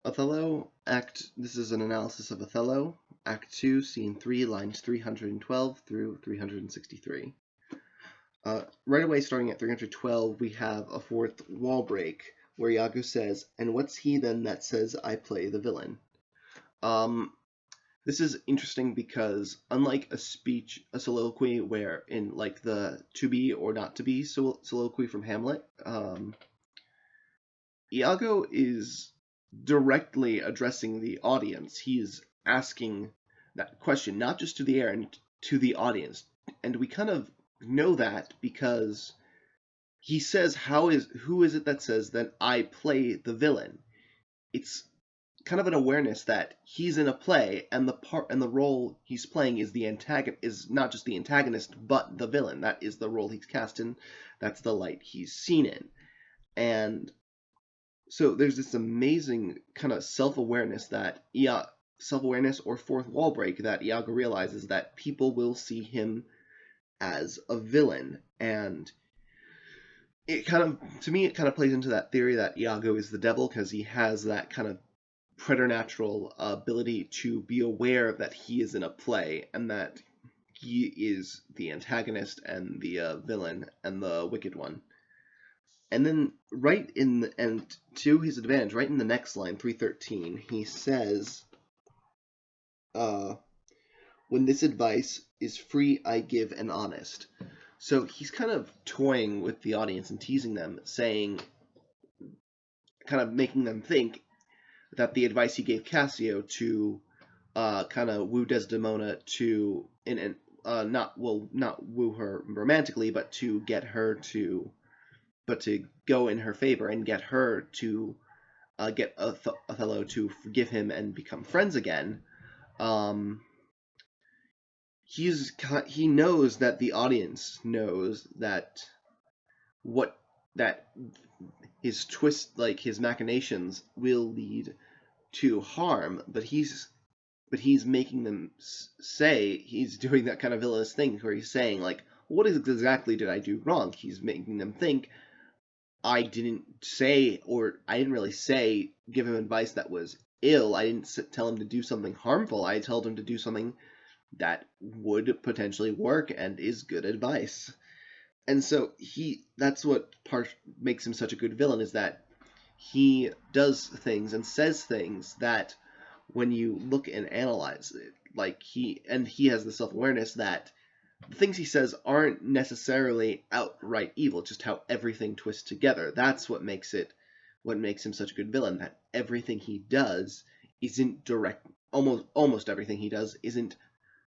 Othello, this is an analysis of Othello, Act 2, Scene 3, lines 312 through 363. Right away, starting at 312, we have a fourth wall break, where Iago says, "And what's he then that says I play the villain?" This is interesting because, unlike a soliloquy, where in like the to be or not to be soliloquy from Hamlet, Iago is directly addressing the audience. He's asking that question not just to the air and to the audience. And we kind of know that because he says, who is it that says that I play the villain? It's kind of an awareness that he's in a play, and the role he's playing is not just the antagonist but the villain. That is the role he's cast in. That's the light he's seen in. And so there's this amazing kind of self-awareness or fourth wall break that Iago realizes that people will see him as a villain. And it kind of plays into that theory that Iago is the devil, because he has that kind of preternatural ability to be aware that he is in a play and that he is the antagonist and the villain and the wicked one. And then to his advantage, right in the next line, 313, he says, "When this advice is free, I give and honest." So he's kind of toying with the audience and teasing them, saying, kind of making them think that the advice he gave Cassio to kind of woo Desdemona not woo her romantically, but to go in her favor and get her to get Othello to forgive him and become friends again. He knows that the audience knows that his twist, like his machinations, will lead to harm, but he's making them say, he's doing that kind of villainous thing where he's saying, like, what exactly did I do wrong? He's making them think, I didn't really say, give him advice that was ill. I didn't tell him to do something harmful. I told him to do something that would potentially work and is good advice. And so that's what makes him such a good villain, is that he does things and says things that when you look and analyze it, like he has the self-awareness that the things he says aren't necessarily outright evil, just how everything twists together. That's what makes him such a good villain, that everything he does isn't almost everything he does isn't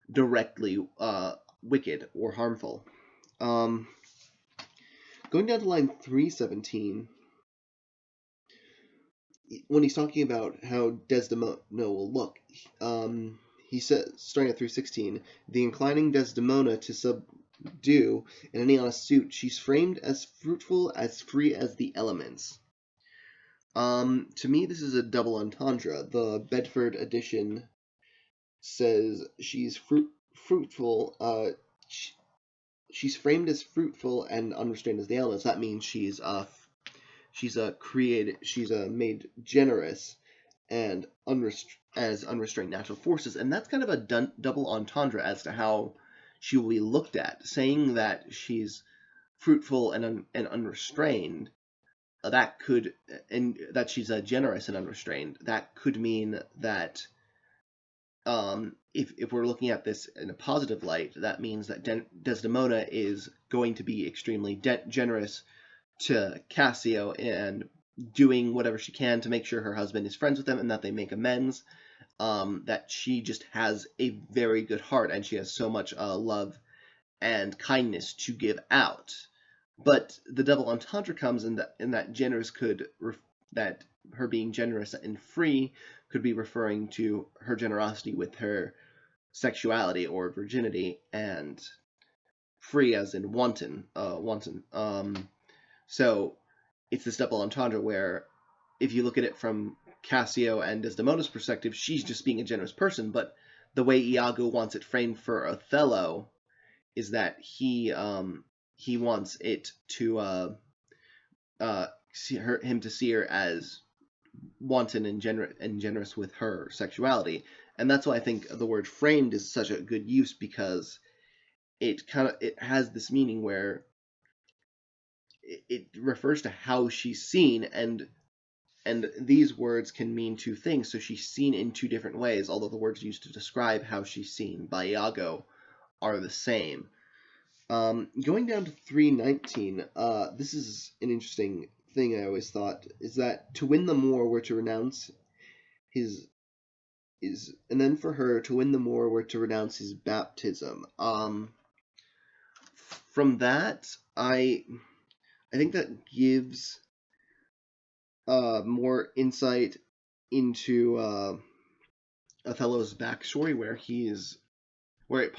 directly wicked or harmful. Going down to line 317, when he's talking about how Desdemona will look, he says, starting at 316, "The inclining Desdemona to subdue in any honest suit, she's framed as fruitful, as free as the elements." To me, this is a double entendre. The Bedford edition says she's fruitful. She's framed as fruitful and unrestrained as the elements. That means she's made generous and unrestrained natural forces, and that's kind of a double entendre as to how she will be looked at. Saying that she's fruitful and unrestrained, and that she's generous and unrestrained, that could mean that if we're looking at this in a positive light, that means that Desdemona is going to be extremely generous to Cassio and doing whatever she can to make sure her husband is friends with him and that they make amends. That she just has a very good heart and she has so much love and kindness to give out. But the double entendre comes in that that her being generous and free could be referring to her generosity with her sexuality or virginity, and free as in wanton. So it's this double entendre where, if you look at it from Cassio and Desdemona's perspective, she's just being a generous person, but the way Iago wants it framed for Othello is that he wants it to him to see her as wanton and generous with her sexuality. And that's why I think the word framed is such a good use, because it has this meaning where it refers to how she's seen, and these words can mean two things. So she's seen in two different ways, although the words used to describe how she's seen by Iago are the same. Going down to 319, this is an interesting thing I always thought, is that to win the Moor were to renounce his and then for her to win the Moor were to renounce his baptism. From that, I think that gives more insight into Othello's backstory, where it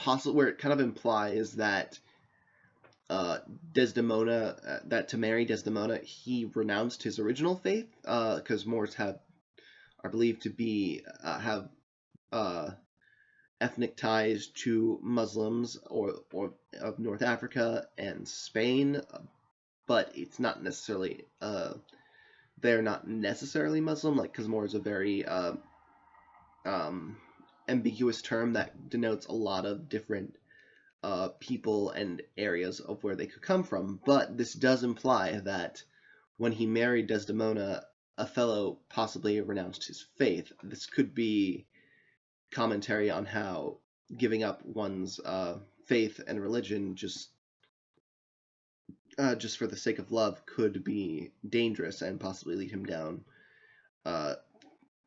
kind of implies that Desdemona, that to marry Desdemona, he renounced his original faith, because Moors are believed to be have ethnic ties to Muslims or of North Africa and Spain, but it's not necessarily they're not necessarily Muslim, like, because Moor is a very ambiguous term that denotes a lot of different people and areas of where they could come from. But this does imply that when he married Desdemona, Othello possibly renounced his faith. This could be commentary on how giving up one's faith and religion just for the sake of love could be dangerous and possibly lead him down a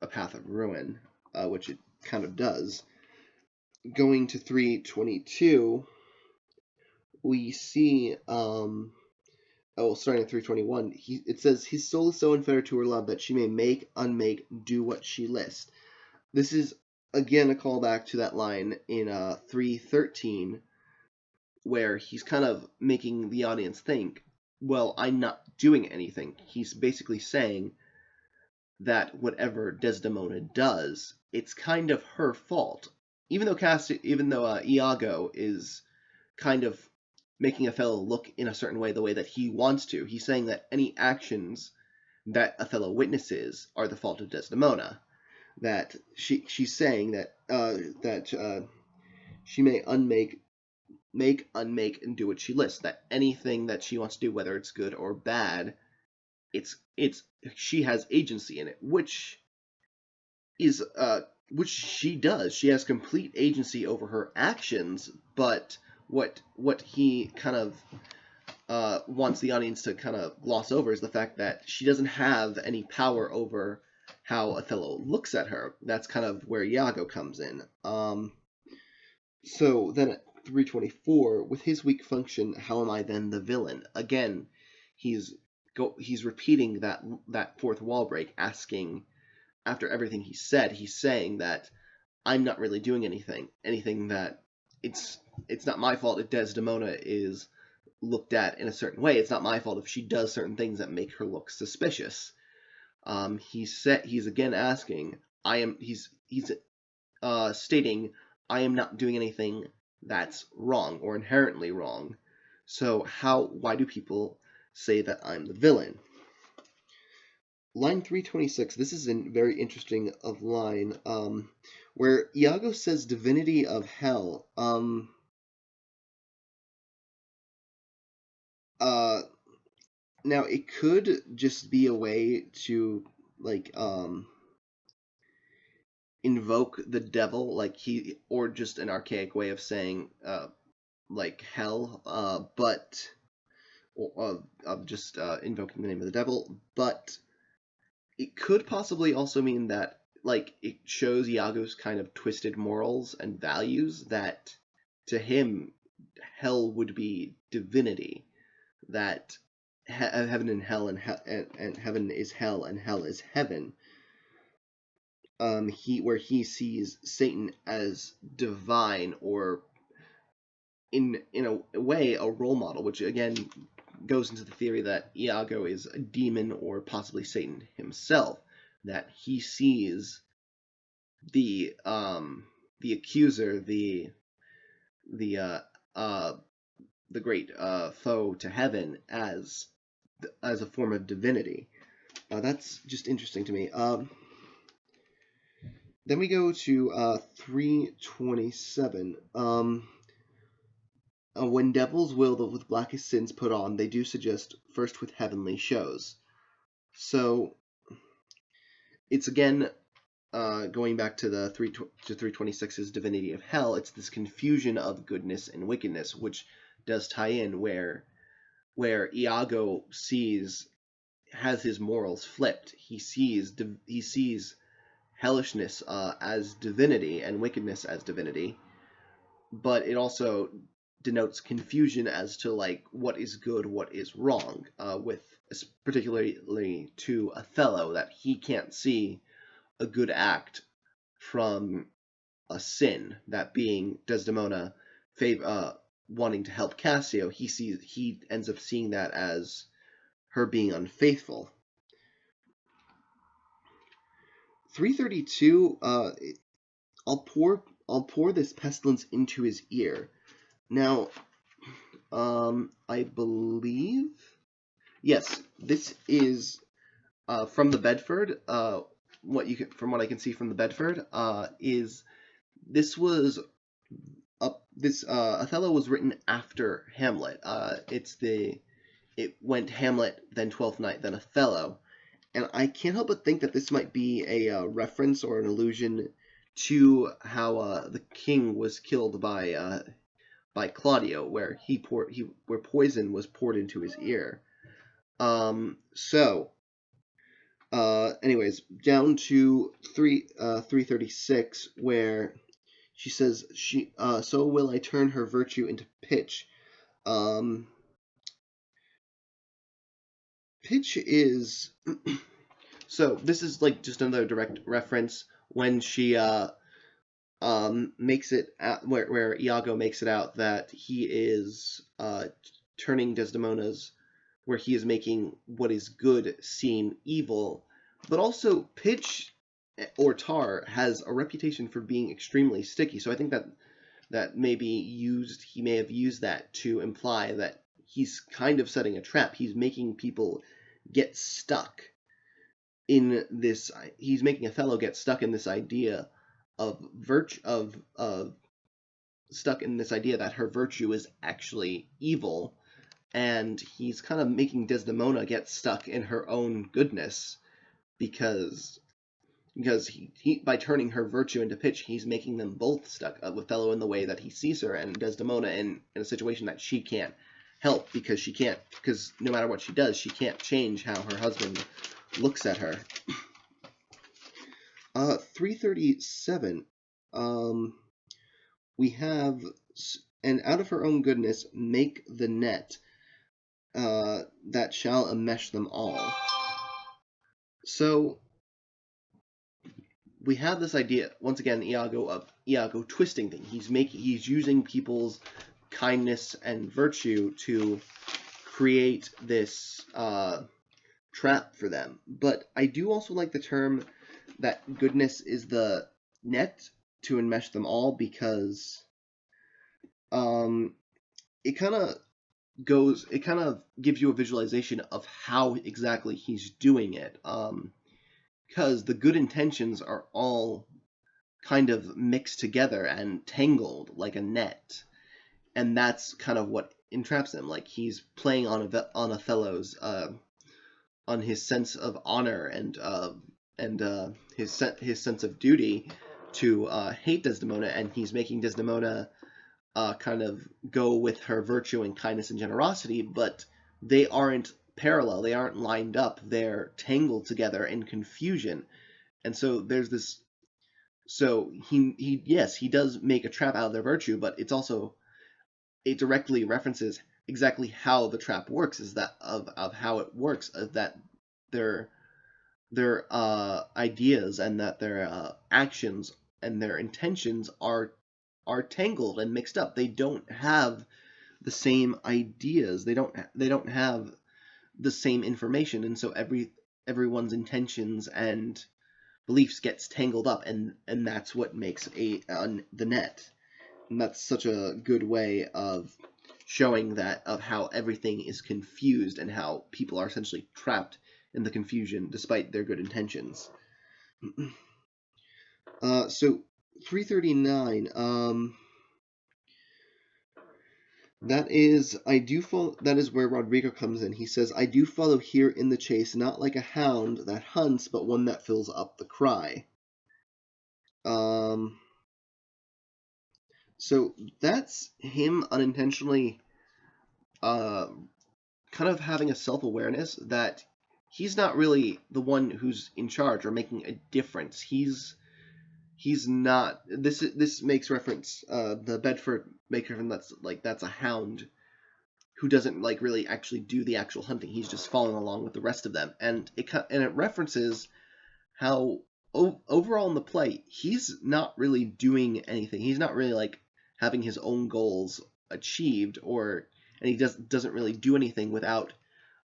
path of ruin, which it kind of does. Going to 322, we see, starting at 321, it says, his soul is so unfettered to her love that she may make, unmake, do what she list. This is, again, a callback to that line in 313, where he's kind of making the audience think, well, I'm not doing anything. He's basically saying that whatever Desdemona does, it's kind of her fault. Even though Iago is kind of making Othello look in a certain way, the way that he wants to, he's saying that any actions that Othello witnesses are the fault of Desdemona. That she's saying that she may make, unmake, and do what she lists. That anything that she wants to do, whether it's good or bad, it's she has agency in it, which she does. She has complete agency over her actions, but what he kind of wants the audience to kind of gloss over is the fact that she doesn't have any power over how Othello looks at her. That's kind of where Iago comes in. So then at 324, with his weak function, how am I then the villain? Again, he's repeating that fourth wall break, asking, after everything he said, he's saying that I'm not really doing anything that it's not my fault if Desdemona is looked at in a certain way. It's not my fault if she does certain things that make her look suspicious. He's again asking, he's stating, I am not doing anything that's wrong or inherently wrong. So why do people say that I'm the villain? Line 326, this is a very interesting line, where Iago says divinity of hell. Now it could just be a way to, like, invoke the devil, or just an archaic way of saying, like, hell, but of just invoking the name of the devil. But it could possibly also mean that, like, it shows Iago's kind of twisted morals and values, that to him hell would be divinity, that heaven and hell and heaven is hell and hell is heaven. Where he sees Satan as divine, or in a way a role model, which again goes into the theory that Iago is a demon or possibly Satan himself, that he sees the accuser, the great foe to heaven, as a form of divinity. That's just interesting to me. Then we go to 327. When devils will with blackest sins put on, they do suggest first with heavenly shows. So it's again going back to the 326's divinity of hell. It's this confusion of goodness and wickedness, which does tie in where Iago has his morals flipped. He sees hellishness as divinity and wickedness as divinity, but it also denotes confusion as to like what is good, what is wrong, with particularly to Othello, that he can't see a good act from a sin, that being Desdemona wanting to help Cassio. He ends up seeing that as her being unfaithful. 332, I'll pour this pestilence into his ear. Now, I believe, yes, this is from the Bedford. From what I can see from the Bedford, is this was Othello was written after Hamlet. It went Hamlet, then Twelfth Night, then Othello, and I can't help but think that this might be a reference or an allusion to how the king was killed by Claudio, where where poison was poured into his ear. Anyways, down to 336, where she says so will I turn her virtue into pitch. Pitch is so this is like just another direct reference when she makes it where Iago makes it out that he is turning Desdemona's, where he is making what is good seem evil, but also pitch or tar has a reputation for being extremely sticky. So I think that he may have used that to imply that he's kind of setting a trap. He's making people get stuck in this. He's making Othello get stuck in this idea of stuck in this idea that her virtue is actually evil, and he's kind of making Desdemona get stuck in her own goodness because he by turning her virtue into pitch, he's making them both stuck. Othello in the way that he sees her, and Desdemona in a situation that she can't help because no matter what she does, she can't change how her husband looks at her. 337. We have, and out of her own goodness make the net that shall enmesh them all. So we have this idea once again, Iago twisting things. He's using people's kindness and virtue to create this trap for them. But I do also like the term that goodness is the net to enmesh them all, because it kind of gives you a visualization of how exactly he's doing it, because the good intentions are all kind of mixed together and tangled like a net, and that's kind of what entraps him. Like he's playing on Othello's on his sense of honor and his sense of duty to hate Desdemona, and he's making Desdemona kind of go with her virtue and kindness and generosity, but they aren't parallel. They aren't lined up. They're tangled together in confusion. And so there's this. So he does make a trap out of their virtue, but it directly references exactly how the trap works. Is that of how it works, that their ideas and that their actions and their intentions are tangled and mixed up. They don't have the same ideas. They don't have the same information, and so everyone's intentions and beliefs gets tangled up, and that's what makes the net. And that's such a good way of showing that, of how everything is confused and how people are essentially trapped and the confusion, despite their good intentions. So 339. That is where Rodrigo comes in. He says, "I do follow here in the chase, not like a hound that hunts, but one that fills up the cry." So that's him unintentionally, kind of having a self-awareness that he's not really the one who's in charge or making a difference. He's not. This makes reference. The Bedford makes reference that's a hound who doesn't really actually do the actual hunting. He's just following along with the rest of them, and it references how overall in the play he's not really doing anything. He's not really having his own goals achieved, and he doesn't really do anything without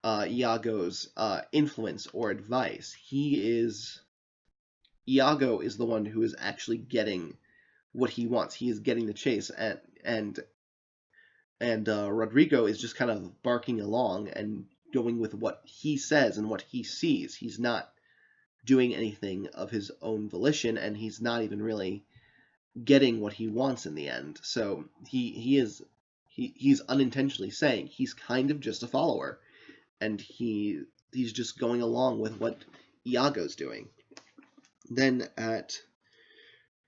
Iago's influence or advice. Iago is the one who is actually getting what he wants. He is getting the chase, and Rodrigo is just kind of barking along and going with what he says and what he sees. He's not doing anything of his own volition, and he's not even really getting what he wants in the end. So he's unintentionally saying he's kind of just a follower, and he's just going along with what Iago's doing. Then at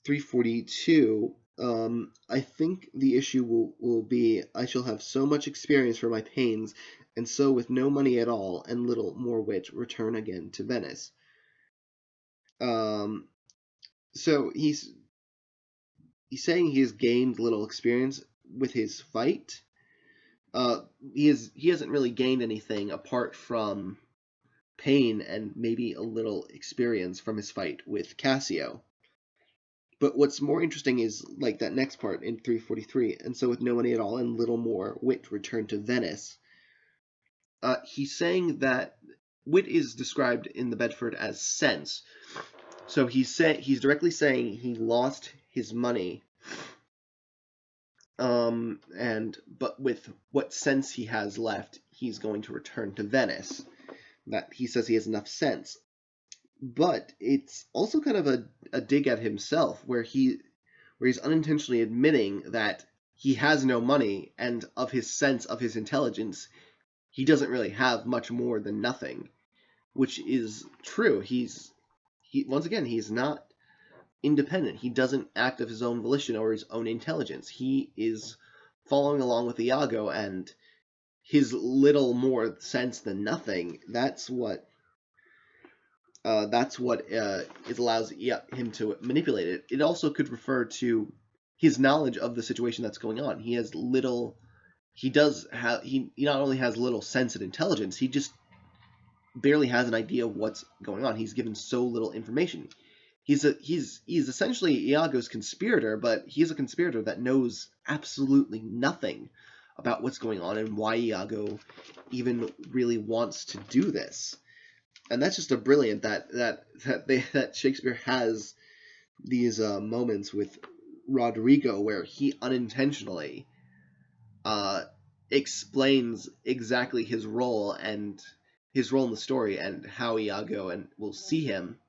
342, I think the issue will be I shall have so much experience for my pains, and so with no money at all and little more wit return again to Venice. So he's saying he has gained little experience with his fight. He hasn't really gained anything apart from pain and maybe a little experience from his fight with Cassio. But what's more interesting is that next part in 343, and so with no money at all and little more wit returned to Venice. He's saying that wit is described in the Bedford as sense. So he's directly saying he lost his money, but with what sense he has left, he's going to return to Venice. That he says he has enough sense. But it's also kind of a dig at himself, where he's unintentionally admitting that he has no money, and of his sense, of his intelligence, he doesn't really have much more than nothing, which is true. Once again, he's not independent. He doesn't act of his own volition or his own intelligence. He is following along with Iago, and his little more sense than nothing. That's what it allows him to manipulate it. It also could refer to his knowledge of the situation that's going on. He has little. He not only has little sense and intelligence. He just barely has an idea of what's going on. He's given so little information. He's essentially Iago's conspirator, but he's a conspirator that knows absolutely nothing about what's going on and why Iago even really wants to do this. And that's just a brilliant that Shakespeare has these moments with Rodrigo where he unintentionally explains exactly his role in the story and how Iago will see him,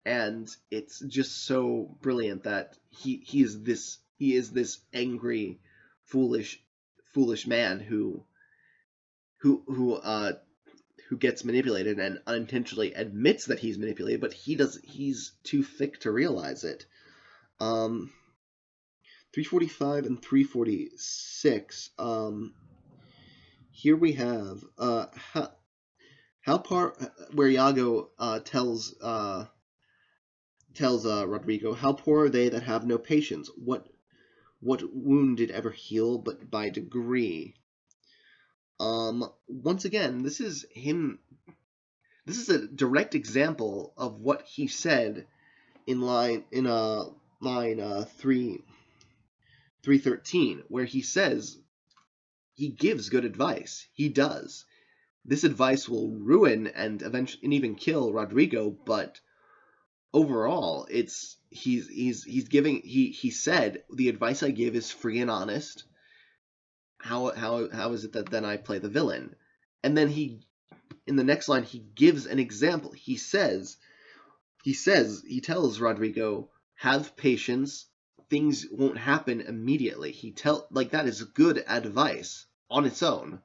and it's just so brilliant that he is this angry, foolish man who gets manipulated and unintentionally admits that he's manipulated, but he's too thick to realize it. 345 and 346. Here we have how where Iago tells Rodrigo, "How poor are they that have no patience? What wound did ever heal but by degree?" Once again, this is him. This is a direct example of what he said in line 313, where he says he gives good advice. He does. This advice will ruin and eventually and even kill Rodrigo, but overall, he said the advice I give is free and honest. How is it that then I play the villain? And then he in the next line he gives an example. He tells Rodrigo, have patience, things won't happen immediately. Like, that is good advice on its own,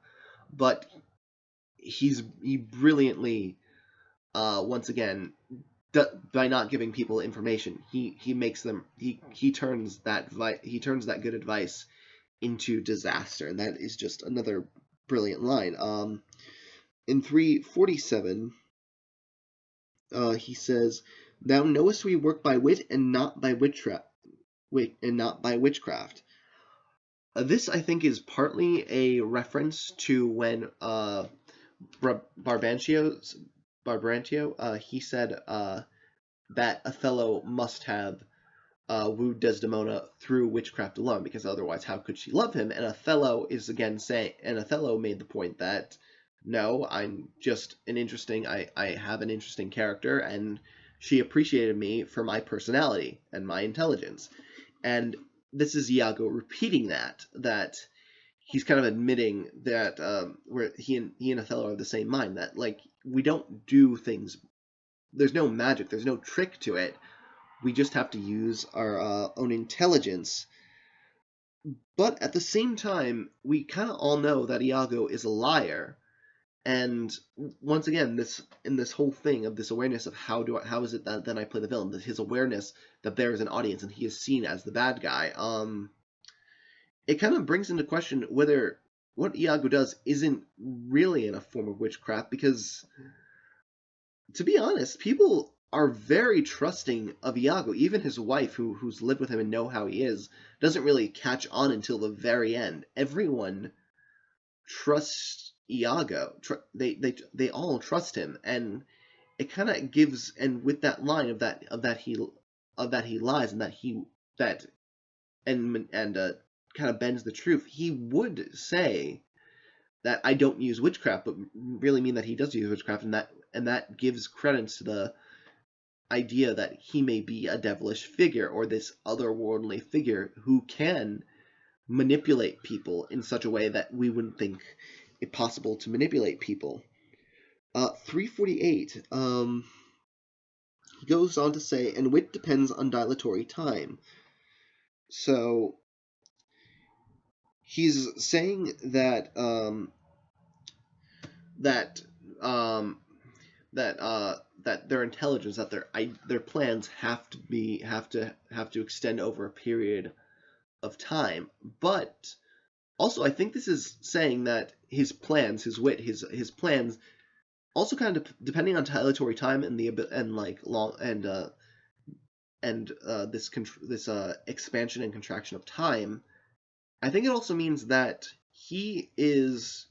but he brilliantly, once again, by not giving people information, he makes them he turns that good advice into disaster, and that is just another brilliant line. In 347, he says, "Thou knowest we work by wit and not by witchcraft." This, I think, is partly a reference to when Brabantio, he said that Othello must have wooed Desdemona through witchcraft alone, because otherwise how could she love him? And Othello made the point that, no, I'm just I have an interesting character, and she appreciated me for my personality and my intelligence. And this is Iago repeating that he's kind of admitting that where he and Othello are of the same mind, that, like, we don't do things, there's no magic, there's no trick to it. We just have to use our own intelligence. But at the same time, we kind of all know that Iago is a liar. And once again, this whole thing of this awareness of how is it that then I play the villain, his awareness that there is an audience and he is seen as the bad guy, it kind of brings into question whether what Iago does isn't really in a form of witchcraft, because, to be honest, people are very trusting of Iago. Even his wife, who's lived with him and know how he is, doesn't really catch on until the very end. Everyone trusts Iago. They all trust him, and it kind of gives. And with that line of that he lies, and that kind of bends the truth. He would say that I don't use witchcraft, but really mean that he does use witchcraft, and that gives credence to the idea that he may be a devilish figure, or this otherworldly figure who can manipulate people in such a way that we wouldn't think it possible to manipulate people. 348, he goes on to say, and wit depends on dilatory time. So he's saying that that their intelligence, that their plans have to extend over a period of time. But also, I think this is saying that his plans, his wit, his plans, also kind of depending on dilatory time and this expansion and contraction of time. I think it also means that he believes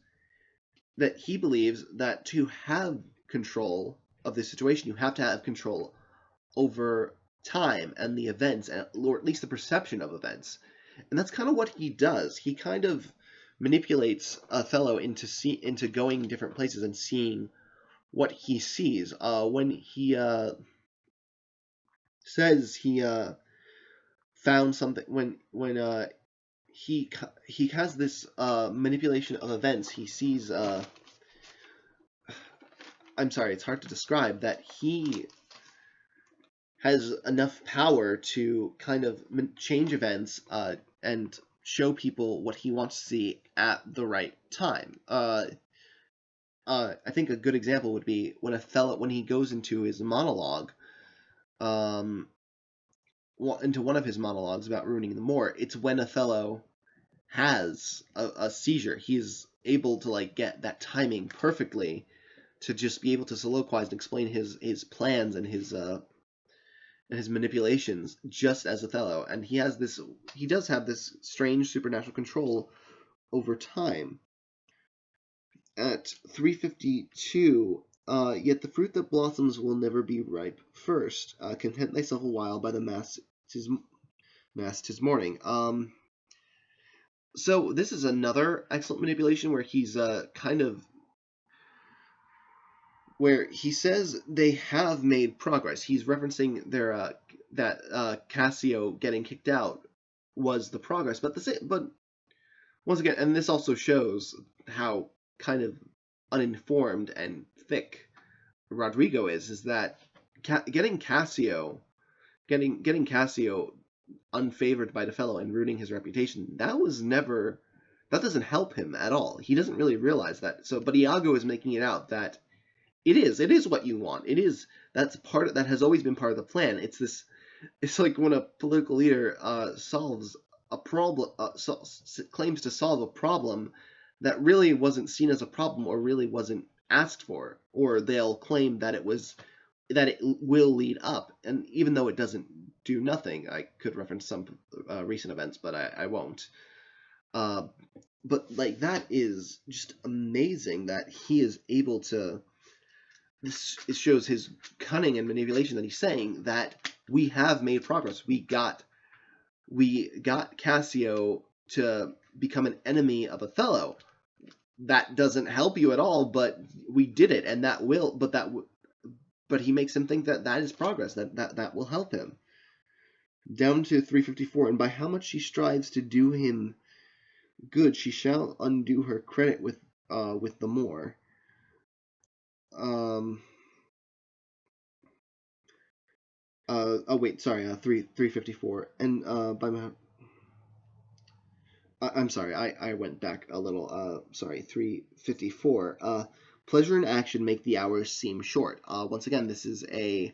that to have control of this situation, you have to have control over time and the events, or at least the perception of events. And that's kind of what he does. He kind of manipulates Othello into going different places and seeing what he sees. When he says he found something, when he has this manipulation of events, he sees. I'm sorry, it's hard to describe, that he has enough power to kind of change events and show people what he wants to see at the right time. I think a good example would be when he goes into his monologue, into one of his monologues about ruining the Moor. It's when Othello has a seizure. He's able to get that timing perfectly to just be able to soliloquize and explain his plans and his manipulations just as Othello. And he does have this strange supernatural control over time. At 352, yet the fruit that blossoms will never be ripe first. Content thyself a while, by the mast 'tis morning. So this is another excellent manipulation where he's where he says they have made progress. He's referencing that Cassio getting kicked out was the progress, but once again, and this also shows how kind of uninformed and thick Rodrigo is that getting Cassio unfavored by Othello and ruining his reputation, that doesn't help him at all. He doesn't really realize that. So, but Iago is making it out that it is what you want. That has always been part of the plan. It's like when a political leader solves a problem, claims to solve a problem that really wasn't seen as a problem or really wasn't asked for, or they'll claim that it will lead up, and even though it doesn't do nothing. I could reference some recent events, but I won't. Uh, but like that is just amazing that he is able to. This it shows his cunning and manipulation that he's saying that we have made progress. We got Cassio to become an enemy of Othello. That doesn't help you at all, but we did it, and but he makes him think that is progress. That will help him. Down to 354, and by how much she strives to do him good, she shall undo her credit with the more. Oh wait, sorry, 354, and by my. I'm sorry, I went back a little. Sorry, 354. Pleasure and action make the hours seem short. Once again, this is a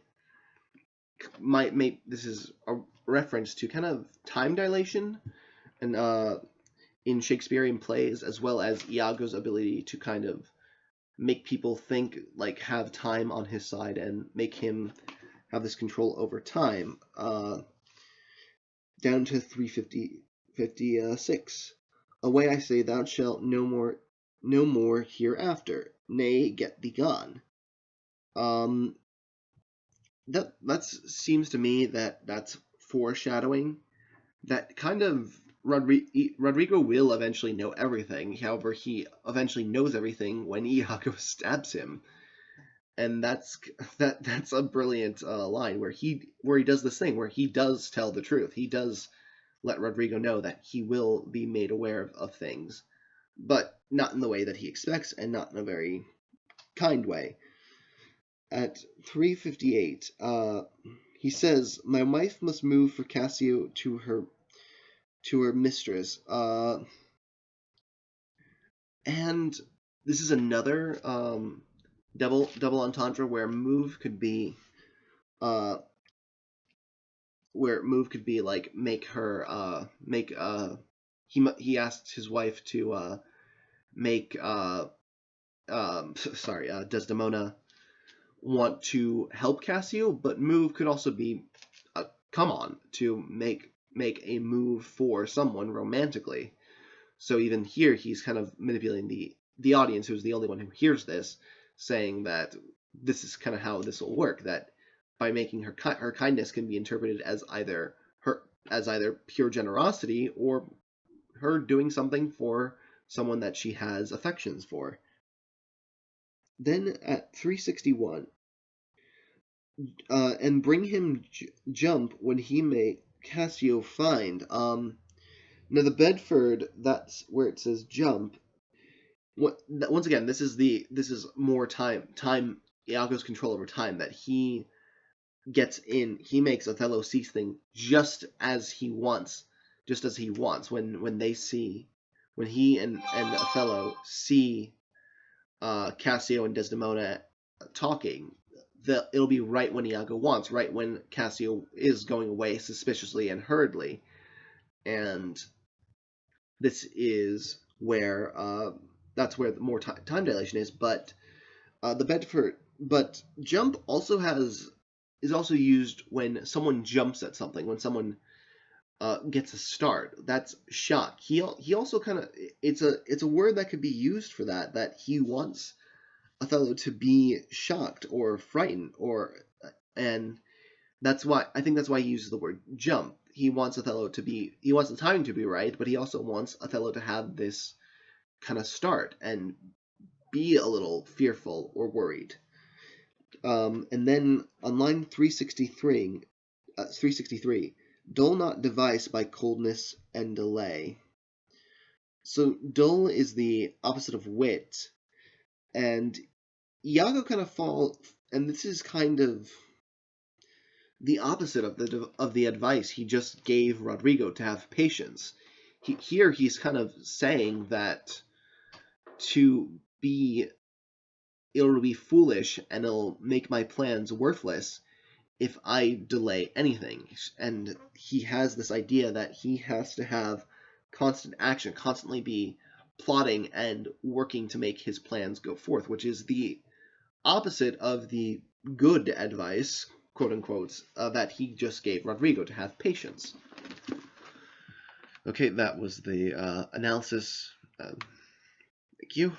reference to kind of time dilation, and in Shakespearean plays, as well as Iago's ability to kind of make people think, like have time on his side and make him have this control over time. Down to 356. Away I say, thou shalt no more hereafter. Nay, get thee gone. That seems to me that's foreshadowing that kind of Rodrigo will eventually know everything. However, he eventually knows everything when Iago stabs him, and that's a brilliant line where he does this thing where he does tell the truth. He does let Rodrigo know that he will be made aware of things, but not in the way that he expects and not in a very kind way. At 358, he says, "My wife must move for Cassio to her mistress." And this is another double entendre where move could be like make her he asked his wife to make Desdemona want to help Cassio, but move could also be come on, to make a move for someone romantically. So even here, he's kind of manipulating the audience, who's the only one who hears this, saying that this is kind of how this will work. That by making her kindness can be interpreted as either pure generosity or her doing something for someone that she has affections for. Then at 361, and bring him jump when he may Cassio find. Now the Bedford, that's where it says jump. Once again, this is more time Iago's control over time, that he gets in. He makes Othello see things just as he wants. When he and Othello see Cassio and Desdemona talking, it'll be right when Iago wants, right when Cassio is going away suspiciously and hurriedly, and this is where that's where the more time dilation is. But the Bedford, but jump is also used when someone jumps at something, when someone gets a start. That's shock. He also kind of, it's a word that could be used for that he wants Othello to be shocked or frightened, and that's why he uses the word jump. He wants the timing to be right, but he also wants Othello to have this kind of start and be a little fearful or worried. And then on line 363, dull not device by coldness and delay. So dull is the opposite of wit, And Iago kind of and this is kind of the opposite of the advice he just gave Rodrigo to have patience. Here he's kind of saying that to be it'll be foolish and it'll make my plans worthless if I delay anything. And he has this idea that he has to have constant action, constantly be plotting and working to make his plans go forth, which is the opposite of the good advice, quote unquote, that he just gave Rodrigo to have patience. Okay, that was the analysis. Thank you.